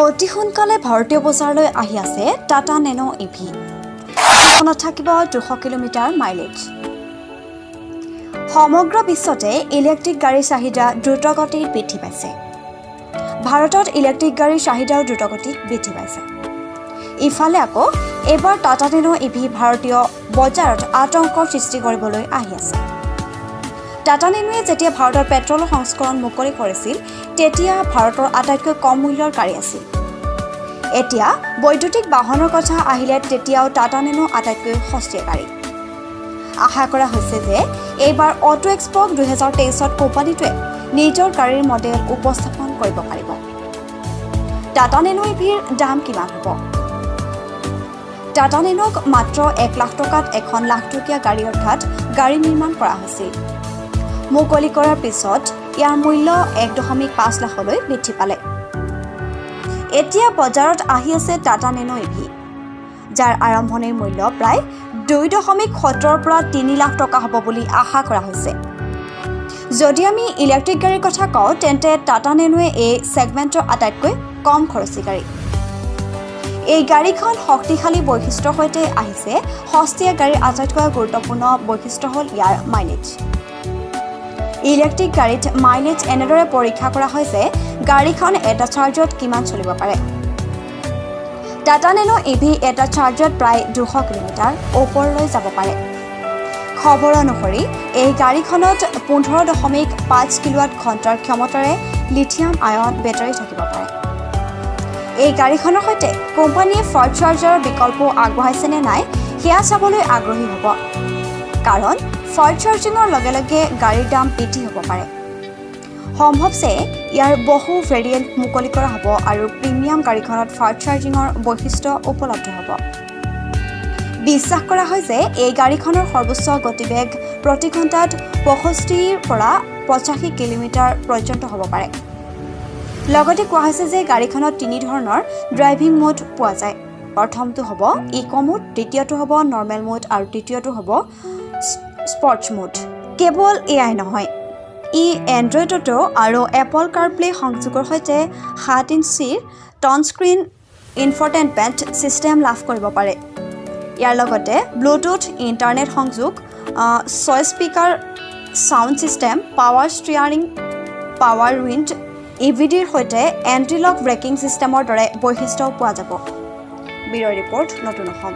অতি সোনকালে ভাৰতীয় বজাৰলৈ আহি আছে টাটা নেনো ইভি। এখনত থাকিব 200 কিলোমিটাৰ মাইলেজ। সমগ্ৰ বিশ্বতে ইলেক্ট্ৰিক গাড়ীৰ চাহিদা দ্ৰুতগতিত বৃদ্ধি পাইছে। ভাৰতত ইলেক্ট্ৰিক গাড়ীৰ চাহিদাও দ্ৰুতগতিত বৃদ্ধি পাইছে। ইফালে আকৌ এইবাৰ টাটা নেনো ইভি ভাৰতীয় বজাৰত আতংকৰ সৃষ্টি কৰিবলৈ আহি আছে। টাটা নেনোৱে যেতিয়া ভাৰতৰ পেট্ৰলৰ সংস্কৰণ মুকলি কৰিছিল তেতিয়া ভাৰতৰ আটাইতকৈ কম মূল্যৰ গাড়ী আছিল। এতিয়া বৈদ্যুতিক বাহনৰ কথা আহিলে তেতিয়াও টাটা নেনো আটাইতকৈ সস্তীয়া গাড়ী। আশা কৰা হৈছে যে এইবাৰ অটো এক্সপ' 2023ত কোম্পানীটোৱে নিজৰ গাড়ীৰ মডেল উপস্থাপন কৰিব পাৰিব। টাটা নেনো ইভিৰ দাম কিমান হ'ব? টাটা নেনোক মাত্ৰ 1 লাখ টকাত এখন লাখটকীয়া গাড়ী অৰ্থাৎ গাড়ী নিৰ্মাণ কৰা হৈছিল। মুকলি কৰাৰ পিছত ইয়াৰ মূল্য 1.5 লাখলৈ বৃদ্ধি পালে। এতিয়া বজাৰত আহি আছে টাটা নেনো ইভি, যাৰ আৰম্ভণিৰ মূল্য প্ৰায় 2.70 পৰা 3 লাখ টকা হ'ব বুলি আশা কৰা হৈছে। যদি আমি ইলেক্ট্ৰিক গাড়ীৰ কথা কওঁ তেন্তে টাটা নেনোৱে এই ছেগমেণ্টৰ আটাইতকৈ কম খৰচী গাড়ী। এই গাড়ীখন শক্তিশালী বৈশিষ্ট্যৰ সৈতে আহিছে। সস্তীয়া গাড়ীৰ আটাইতকৈ গুৰুত্বপূৰ্ণ বৈশিষ্ট্য হ'ল ইয়াৰ মাইলেজ। ইলেক্ট্ৰিক গাড়ীত মাইলেজ এনেদৰে পৰীক্ষা কৰা হয় যে গাড়ীখন এটা চাৰ্জত কিমান চলিব পাৰে। টাটা নেনো ইভি এটা চাৰ্জত প্ৰায় 200 কিলোমিটাৰ ওপৰলৈ যাব পাৰে। খবৰ অনুসৰি এই গাড়ীখনত 15.5 কিলোৱাট ঘণ্টাৰ ক্ষমতাৰে লিথিয়াম আয়ন বেটাৰী থাকিব পাৰে। এই গাড়ীখনৰ সৈতে কোম্পানীয়ে ফাষ্ট চাৰ্জাৰৰ বিকল্প আগবঢ়াইছে নে নাই সেয়া চাবলৈ আগ্ৰহী হ'ব, কাৰণ ফাষ্ট চাৰ্জিঙৰ লগে লগে গাড়ীৰ দাম বৃদ্ধি হ'ব পাৰে। সম্ভৱ যে ইয়াৰ বহু ভেৰিয়েণ্ট মুকলি কৰা হ'ব আৰু প্ৰিমিয়াম গাড়ীখনত ফাষ্ট চাৰ্জিঙৰ বৈশিষ্ট্য উপলব্ধ হ'ব। বিশ্বাস কৰা হয় যে এই গাড়ীখনৰ সৰ্বোচ্চ গতিবেগ প্ৰতি ঘণ্টাত 65 পৰা 85 কিলোমিটাৰ পৰ্যন্ত হ'ব পাৰে। লগতে কোৱা হৈছে যে গাড়ীখনত 3 ধৰণৰ ড্ৰাইভিং মোড পোৱা যায়। প্ৰথমটো হ'ব ইক' মোড, দ্বিতীয়টো হ'ব নৰ্মেল মোড আৰু তৃতীয়টো হ'ব স্পৰ্টছ মোড। কেৱল এয়াই নহয়, ই এণ্ড্ৰইড অটো আৰু এপল কাৰপ্লে সংযোগৰ সৈতে 7 ইঞ্চিৰ টাচস্ক্ৰীন ইনফ'টেইনমেণ্ট ছিষ্টেম লাভ কৰিব পাৰে। ইয়াৰ লগতে ব্লুটুথ ইণ্টাৰনেট সংযোগ, 6 speaker sound system, power steering, power window, ইভিডিৰ সৈতে এণ্টি লক ব্ৰেকিং ছিষ্টেমৰ দৰে বৈশিষ্ট্য পোৱা যাব। ব্যুৰ' ৰিপৰ্ট, নতুন অসম।